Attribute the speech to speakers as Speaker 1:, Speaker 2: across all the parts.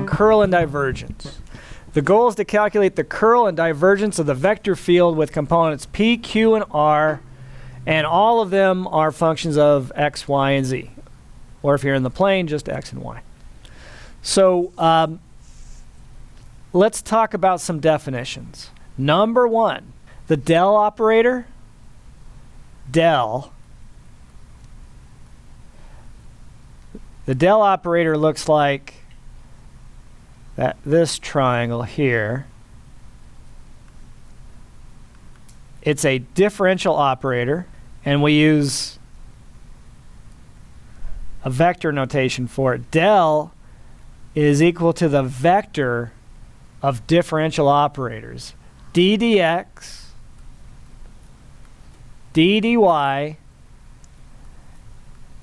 Speaker 1: Curl and divergence. The goal is to calculate the curl and divergence of the vector field with components p, q, and r, and all of them are functions of x, y, and z. Or if you're in the plane, just x and y. So let's talk about some definitions. Number one, the del operator, del. The del operator looks like this triangle here. It's a differential operator, and we use a vector notation for it. Del is equal to the vector of differential operators. d dx, d dy,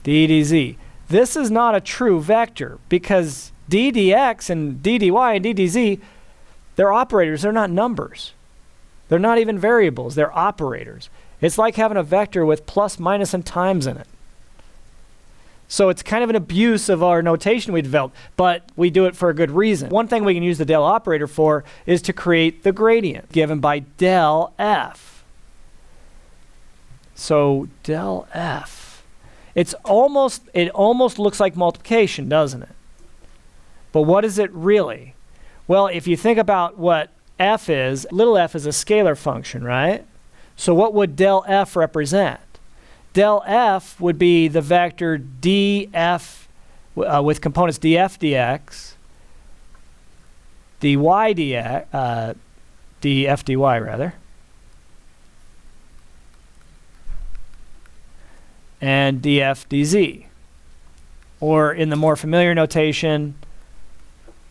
Speaker 1: d dz. This is not a true vector because d dx and d dy and d dz, they're operators, they're not numbers. They're not even variables, they're operators. It's like having a vector with plus, minus, and times in it. So it's kind of an abuse of our notation we developed, but we do it for a good reason. One thing we can use the del operator for is to create the gradient given by del f. So del f. It almost looks like multiplication, doesn't it? But what is it really? Well, if you think about what f is, little f is a scalar function, right? So what would del f represent? Del f would be the vector df with components df dx, dy dx, df dy rather, and df dz. Or in the more familiar notation,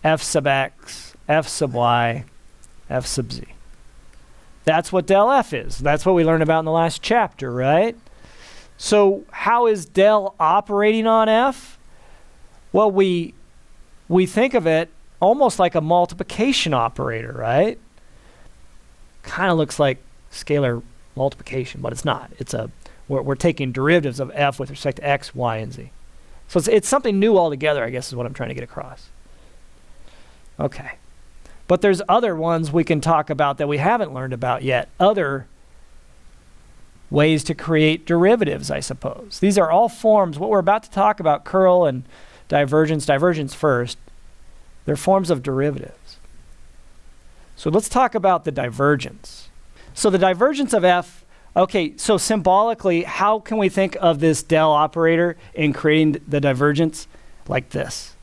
Speaker 1: f sub x, f sub y, f sub z. That's what del f is. That's what we learned about in the last chapter, right? So how is del operating on f? Well, we think of it almost like a multiplication operator, right? Kind of looks like scalar multiplication, but it's not. We're taking derivatives of f with respect to x, y, and z. So it's something new altogether, I guess is what I'm trying to get across. Okay. But there's other ones we can talk about that we haven't learned about yet. Other ways to create derivatives, I suppose. These are all forms. What we're about to talk about, curl and divergence first, they're forms of derivatives. So let's talk about the divergence. So the divergence of f, okay, so symbolically, how can we think of this del operator in creating the divergence? Like this.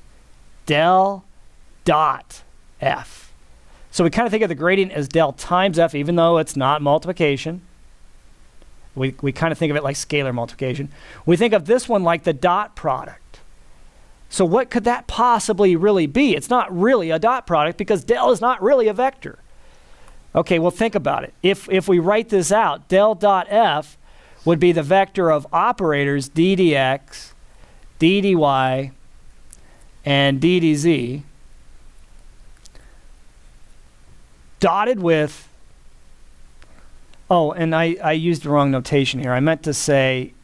Speaker 1: Del dot f. So we kind of think of the gradient as del times f, even though it's not multiplication. We kind of think of it like scalar multiplication. We think of this one like the dot product. So what could that possibly really be? It's not really a dot product because del is not really a vector. Okay, well think about it. If we write this out, del dot f would be the vector of operators d dx, d dy, and d dz dotted with, oh, and I used the wrong notation here. I meant to say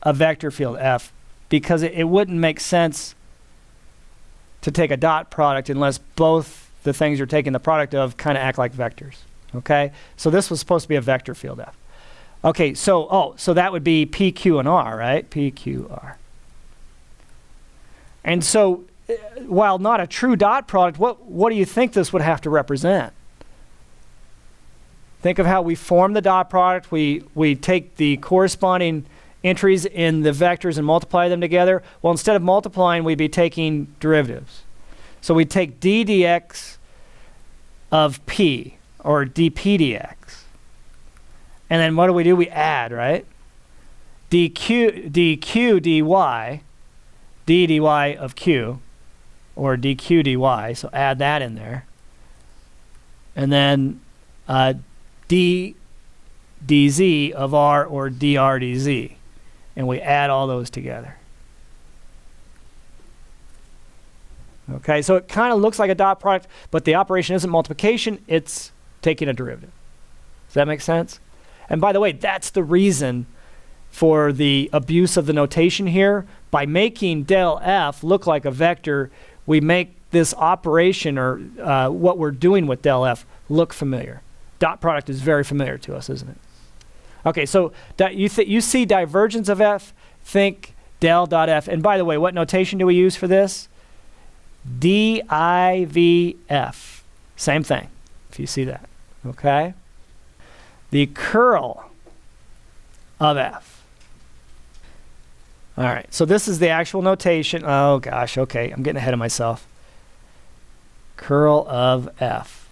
Speaker 1: a vector field f because it wouldn't make sense to take a dot product unless both the things you're taking the product of kind of act like vectors. Okay? So this was supposed to be a vector field f. Okay, so that would be p, q, and r, right? p, q, r. And so while not a true dot product, what do you think this would have to represent? Think of how we form the dot product. We take the corresponding entries in the vectors and multiply them together. Well, instead of multiplying, we'd be taking derivatives. So we take d dx of p, or dp dx. And then what do? We add, right? dq dy, d dy of q, or dq dy. So add that in there. And then d dz of r, or dr dz, and we add all those together. Okay, so it kind of looks like a dot product, but the operation isn't multiplication, it's taking a derivative. Does that make sense? And by the way, that's the reason for the abuse of the notation here. By making del f look like a vector, we make this operation, or what we're doing with del f, look familiar. Dot product is very familiar to us, isn't it? Okay, so you see divergence of f, think del dot f. And by the way, what notation do we use for this? divf. Same thing, if you see that. Okay? The curl of f. All right, so this is the actual notation. Oh gosh, okay, I'm getting ahead of myself. Curl of f.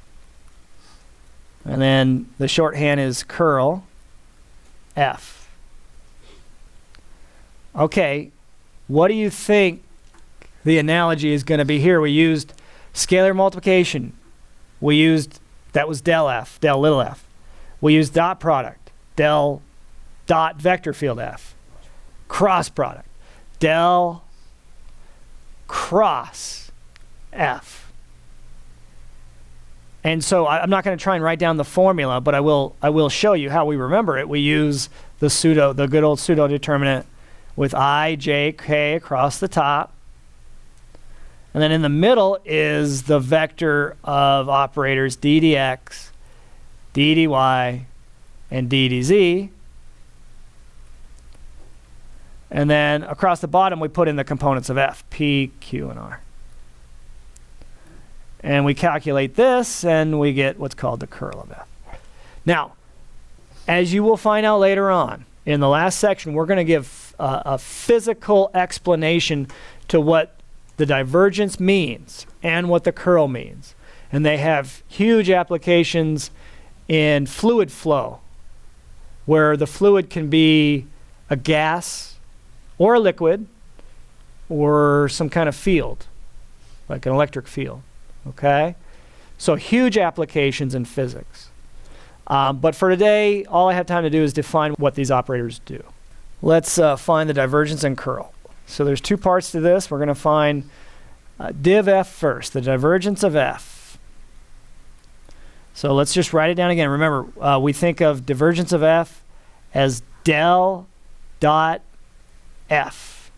Speaker 1: And then the shorthand is curl f. Okay, what do you think the analogy is going to be here? We used scalar multiplication. We used, that was del f, del little f. We used dot product, del dot vector field f. Cross product, del cross f. And so I'm not going to try and write down the formula, but I will show you how we remember it. We use the good old pseudo determinant with I, j, k across the top. And then in the middle is the vector of operators ddx, ddy, and ddz. And then across the bottom we put in the components of f, p, q, and r. And we calculate this, and we get what's called the curl of f. Now, as you will find out later on, in the last section, we're going to give a physical explanation to what the divergence means and what the curl means. And they have huge applications in fluid flow, where the fluid can be a gas or a liquid or some kind of field, like an electric field. Okay? So huge applications in physics. But for today, all I have time to do is define what these operators do. Let's find the divergence and curl. So there's two parts to this. We're going to find div f first, the divergence of f. So let's just write it down again. Remember, we think of divergence of f as del dot f,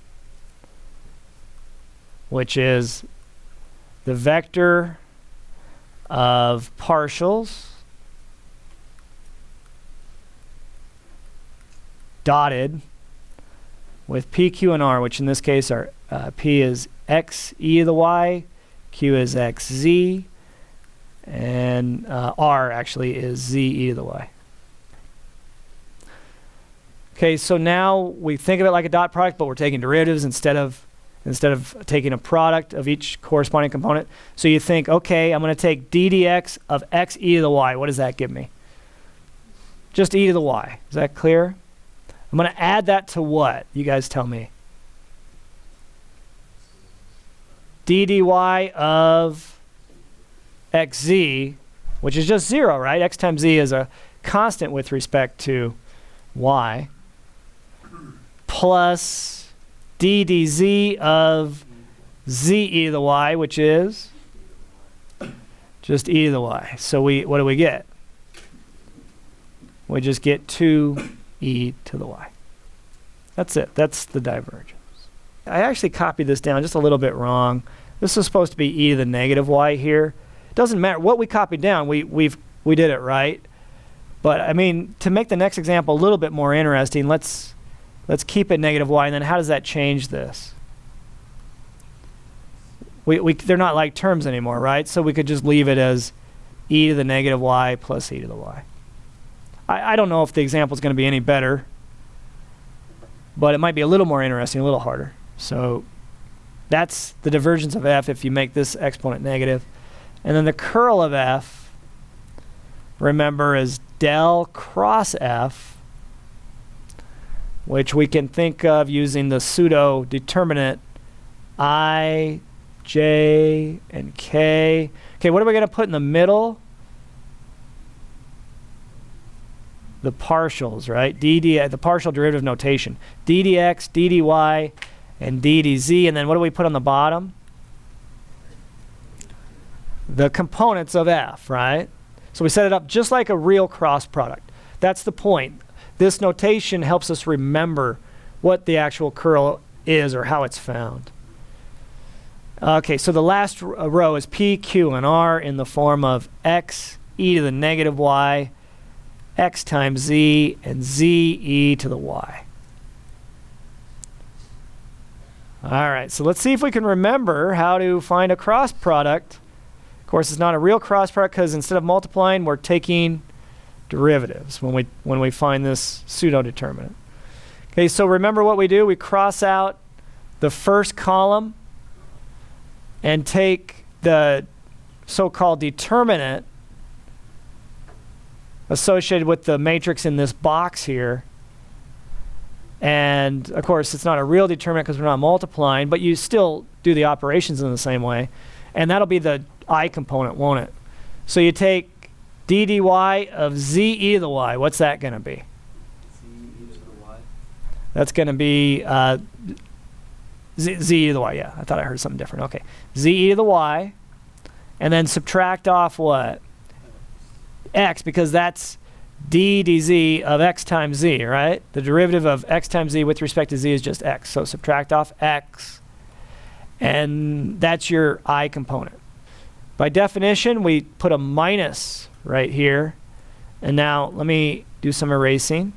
Speaker 1: which is the vector of partials dotted with p, q, and r, which in this case are p is x e to the y, q is x z, and r actually is z e to the y. Okay, so now we think of it like a dot product, but we're taking derivatives instead of taking a product of each corresponding component. So you think, okay, I'm going to take ddx of x e to the y. What does that give me? Just e to the y. Is that clear? I'm going to add that to what? You guys tell me. ddy of xz, which is just 0, right? X times z is a constant with respect to y, plus ddz of z e to the y, which is just e to the y. So what do we get? We just get 2e to the y. That's it. That's the divergence. I actually copied this down just a little bit wrong. This is supposed to be e to the negative y here. It doesn't matter what we copied down. We did it right. But I mean, to make the next example a little bit more interesting, let's keep it negative y, and then how does that change this? They're not like terms anymore, right? So we could just leave it as e to the negative y plus e to the y. I don't know if the example is going to be any better, but it might be a little more interesting, a little harder. So that's the divergence of f if you make this exponent negative. And then the curl of f, remember, is del cross f, which we can think of using the pseudo determinant I, j, and k. Okay, what are we going to put in the middle? The partials, right? The partial derivative notation. ddx, ddy, and ddz. And then what do we put on the bottom? The components of f, right? So we set it up just like a real cross product. That's the point. This notation helps us remember what the actual curl is or how it's found. Okay, so the last row is P, Q, and R in the form of x e to the negative y, x times z, and z e to the y. All right, so let's see if we can remember how to find a cross product. Of course, it's not a real cross product because instead of multiplying, we're taking derivatives when we find this pseudo-determinant. Okay, so remember what we do. We cross out the first column and take the so-called determinant associated with the matrix in this box here. And of course, it's not a real determinant because we're not multiplying, but you still do the operations in the same way. And that'll be the I component, won't it? So you take d dy of z e to the y. What's that going to be?
Speaker 2: Z e to the y.
Speaker 1: That's going to be z e to the y. Yeah, I thought I heard something different. Okay. Z e to the y. And then subtract off what? X, because that's d dz of x times z, right? The derivative of x times z with respect to z is just x. So subtract off x. And that's your I component. By definition, we put a minus right here. And now let me do some erasing.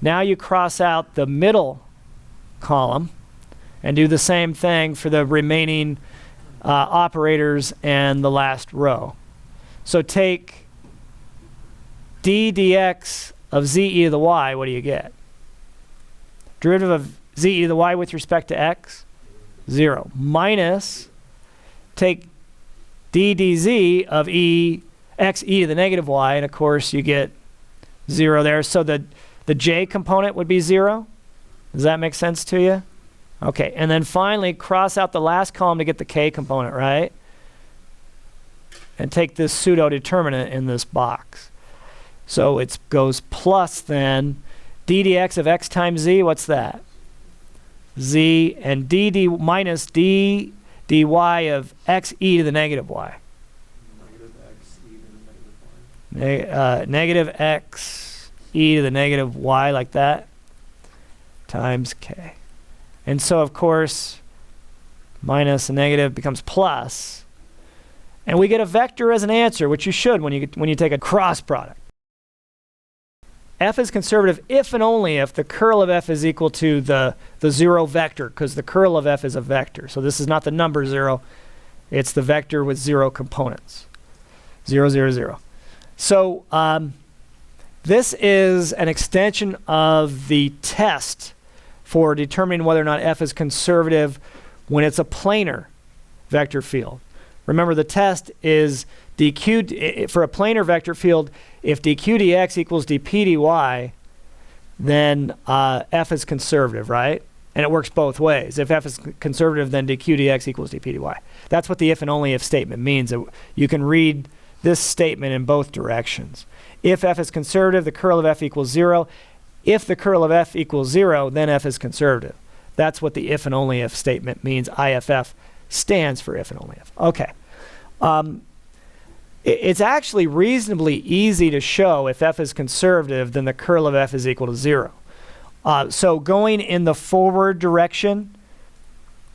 Speaker 1: Now you cross out the middle column and do the same thing for the remaining operators and the last row. So take d dx of z e to the y. What do you get? Derivative of z e to the y with respect to x? 0. Minus, take d dz of x e to the negative y, and of course you get 0 there. So the j component would be 0. Does that make sense to you? Okay, and then finally cross out the last column to get the k component, right? And take this pseudo-determinant in this box. So it goes plus then d dx of x times z, what's that? Z, and d minus d dy of x e to the negative y.
Speaker 2: Negative x e to the negative y.
Speaker 1: Negative x e to the negative y, like that, times k. And so, of course, minus a negative becomes plus. And we get a vector as an answer, which you should when you take a cross product. F is conservative if and only if the curl of f is equal to the 0 vector, because the curl of f is a vector. So this is not the number 0. It's the vector with 0 components. 0, 0, 0. So this is an extension of the test for determining whether or not f is conservative when it's a planar vector field. Remember, the test is dq for a planar vector field. If dq dx equals dp dy, then f is conservative, right? And it works both ways. If f is conservative, then dq dx equals dp dy. That's what the if and only if statement means. You can read this statement in both directions. If f is conservative, the curl of f equals 0. If the curl of f equals 0, then f is conservative. That's what the if and only if statement means. IFF stands for if and only if. Okay. It's actually reasonably easy to show if f is conservative, then the curl of f is equal to 0. So going in the forward direction,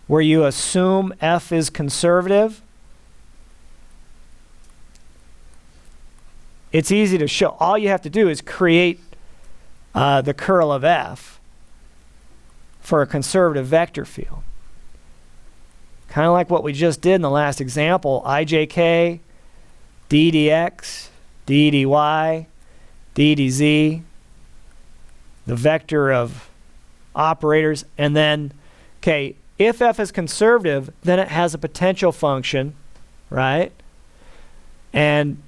Speaker 1: where you assume f is conservative, it's easy to show. All you have to do is create the curl of f for a conservative vector field. Kind of like what we just did in the last example, ijk, d dx, d dy, d dz, the vector of operators, and then, okay, if f is conservative, then it has a potential function, right? And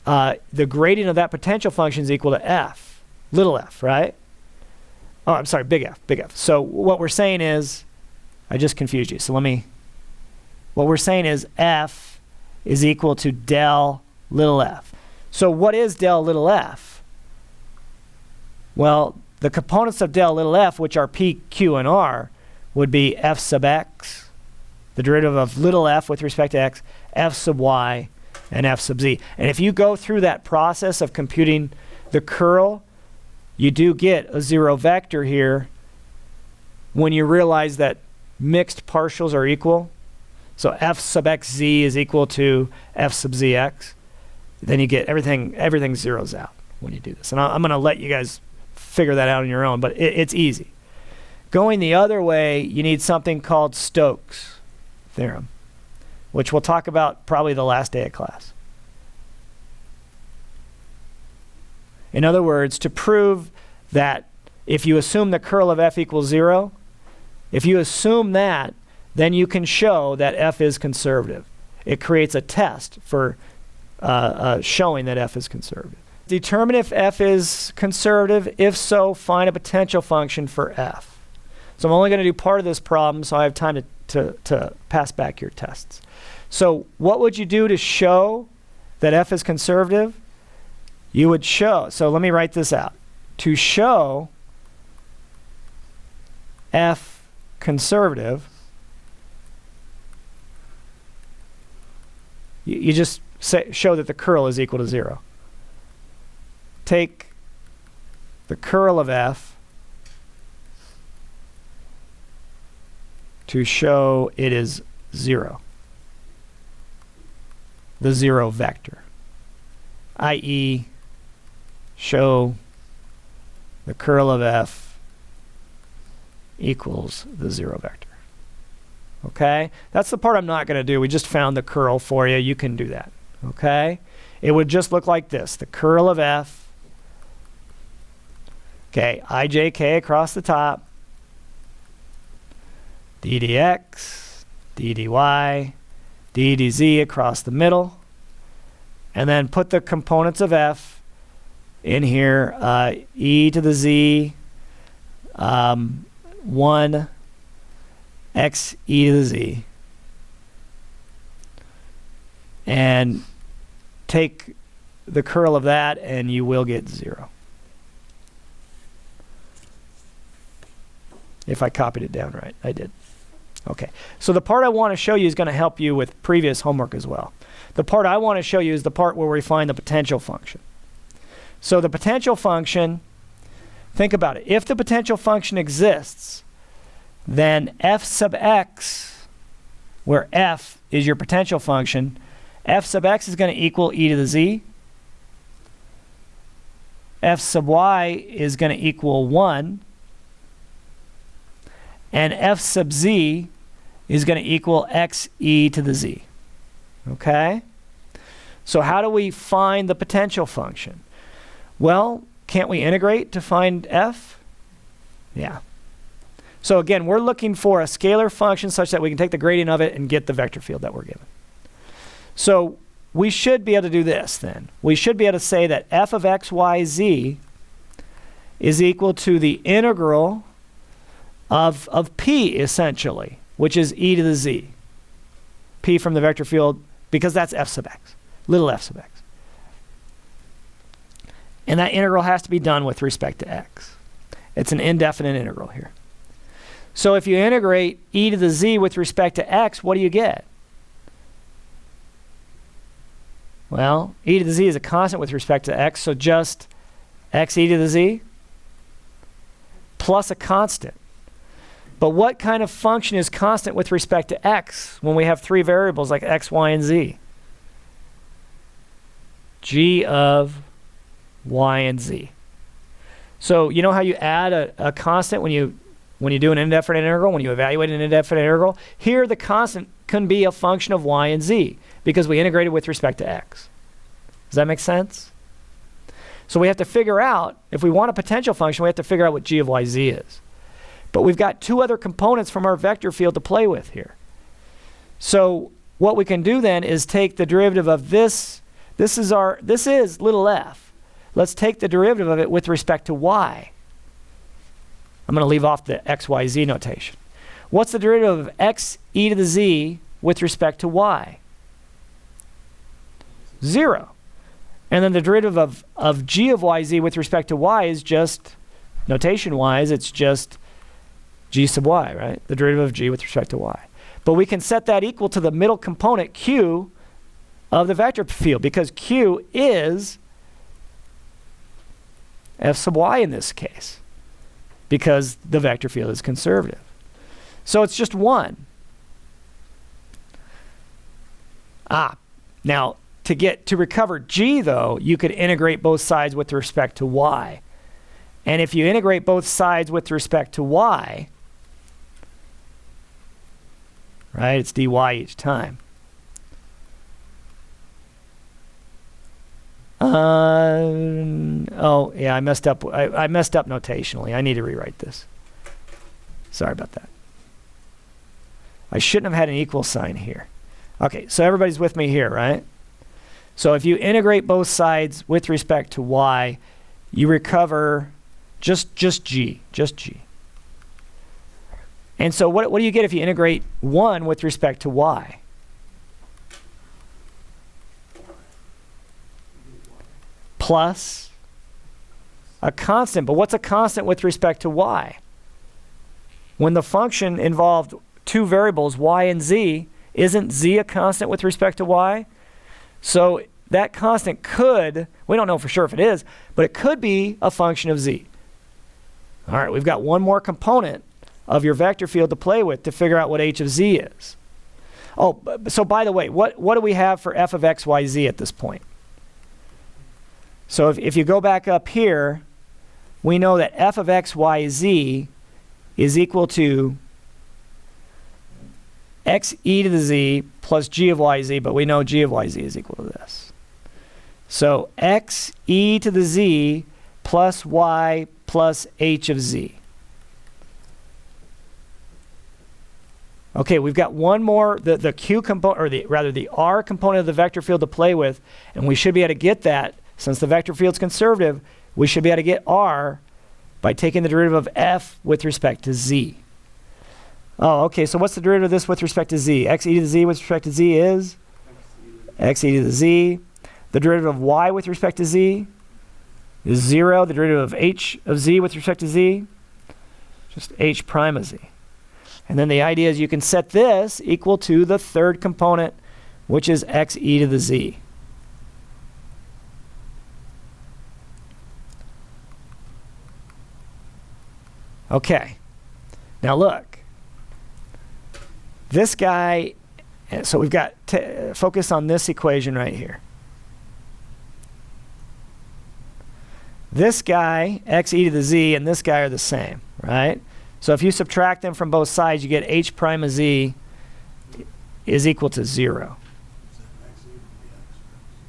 Speaker 1: the gradient of that potential function is equal to f, little f, right? Oh, I'm sorry, big F, big F. So what we're saying is, I just confused you, so what we're saying is f is equal to del little f. So what is del little f? Well, the components of del little f, which are p, q, and r, would be f sub x, the derivative of little f with respect to x, f sub y, and f sub z. And if you go through that process of computing the curl, you do get a 0 vector here when you realize that mixed partials are equal. So f sub xz is equal to f sub zx. Then you get everything zeroes out when you do this. And I'm going to let you guys figure that out on your own, but it's easy. Going the other way, you need something called Stokes' theorem, which we'll talk about probably the last day of class. In other words, to prove that if you assume the curl of f equals 0, if you assume that, then you can show that f is conservative. It creates a test for showing that f is conservative. Determine if f is conservative. If so, find a potential function for f. So I'm only going to do part of this problem, so I have time to pass back your tests. So what would you do to show that f is conservative? You would show, so let me write this out. To show f conservative, you just show that the curl is equal to 0. Take the curl of f to show it is 0, the 0 vector, i.e. show the curl of f equals the 0 vector. Okay? That's the part I'm not going to do. We just found the curl for you. You can do that. Okay? It would just look like this. The curl of f, okay, ijk across the top, d dx, d dy, d dz across the middle, and then put the components of f in here, e to the z, 1 x e to the z, and take the curl of that and you will get 0. If I copied it down right, I did. Okay, so the part I want to show you is going to help you with previous homework as well. The part I want to show you is the part where we find the potential function. So the potential function, think about it. If the potential function exists, then f sub x, where f is your potential function, f sub x is going to equal e to the z. F sub y is going to equal 1. And f sub z is going to equal x e to the z. Okay? So how do we find the potential function? Well, can't we integrate to find f? Yeah. So again, we're looking for a scalar function such that we can take the gradient of it and get the vector field that we're given. So we should be able to do this then. We should be able to say that f of x, y, z is equal to the integral of p, essentially, which is e to the z. P from the vector field, because that's f sub x, little f sub x. And that integral has to be done with respect to x. It's an indefinite integral here. So if you integrate e to the z with respect to x, what do you get? Well, e to the z is a constant with respect to x, so just x e to the z plus a constant. But what kind of function is constant with respect to x when we have 3 variables like x, y, and z? G of y and z. So you know how you add a constant when you do an indefinite integral, when you evaluate an indefinite integral? Here the constant can be a function of y and z because we integrated with respect to x. Does that make sense? So we have to figure out, if we want a potential function, we have to figure out what g of y z is. But we've got 2 other components from our vector field to play with here. So what we can do then is take the derivative of this. This is little f. Let's take the derivative of it with respect to y. I'm going to leave off the x, y, z notation. What's the derivative of x e to the z with respect to y? 0. And then the derivative of g of y z with respect to y is just, notation-wise, it's just g sub y, right? The derivative of g with respect to y. But we can set that equal to the middle component q of the vector field, because Q is f sub y in this case, because the vector field is conservative. So it's just 1. Now to recover G, though, you could integrate both sides with respect to y. And if you integrate both sides with respect to y, right, it's dy each time. Oh, yeah, I messed up. I messed up notationally. I need to rewrite this. Sorry about that. I shouldn't have had an equal sign here. Okay, so everybody's with me here, right? So if you integrate both sides with respect to y, you recover just G. And so what do you get if you integrate 1 with respect to y? Plus a constant. But what's a constant with respect to y? When the function involved 2 variables, y and z, isn't z a constant with respect to y? So that constant could, we don't know for sure if it is, but it could be a function of z. All right, we've got one more component of your vector field to play with to figure out what h of z is. Oh, so by the way, what do we have for f of x, y, z at this point? So if you go back up here, we know that f of x, y, z is equal to x e to the z plus g of y z, but we know g of y z is equal to this. So x e to the z plus y plus h of z. Okay, we've got one more, the q component, or rather the r component of the vector field to play with, and we should be able to get that. Since the vector field's conservative, we should be able to get r by taking the derivative of f with respect to z. Oh, okay, so what's the derivative of this with respect to z? X e to the z with respect to z is? X e to the z. The derivative of y with respect to z is 0. The derivative of h of z with respect to z, just h prime of z. And then the idea is you can set this equal to the third component, which is x e to the z. Okay, now look. This guy, so we've got to focus on this equation right here. This guy, x e to the z, and this guy are the same, right? So if you subtract them from both sides, you get h prime of z is equal to 0.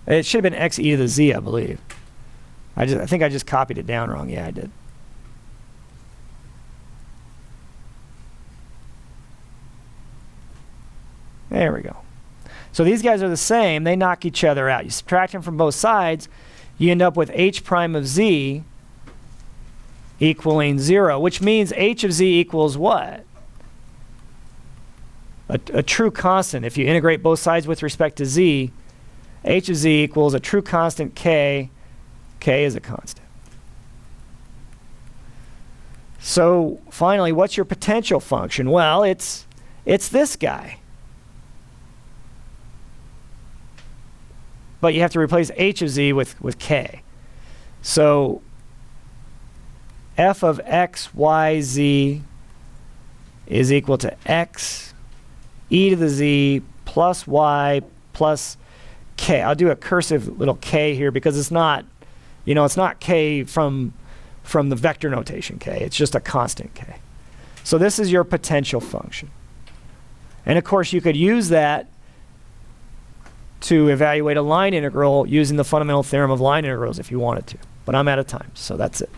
Speaker 1: It should have been x e to the z, I believe. I think I just copied it down wrong. Yeah, I did. There we go. So these guys are the same. They knock each other out. You subtract them from both sides, you end up with h prime of z equaling 0, which means h of z equals what? A true constant. If you integrate both sides with respect to z, h of z equals a true constant k. K is a constant. So finally, what's your potential function? Well, it's this guy. But you have to replace h of z with k. So f of x, y, z is equal to x e to the z plus y plus k. I'll do a cursive little k here because it's not, it's not k from the vector notation k. It's just a constant k. So this is your potential function. And of course, you could use that to evaluate a line integral using the fundamental theorem of line integrals if you wanted to. But I'm out of time, so that's it.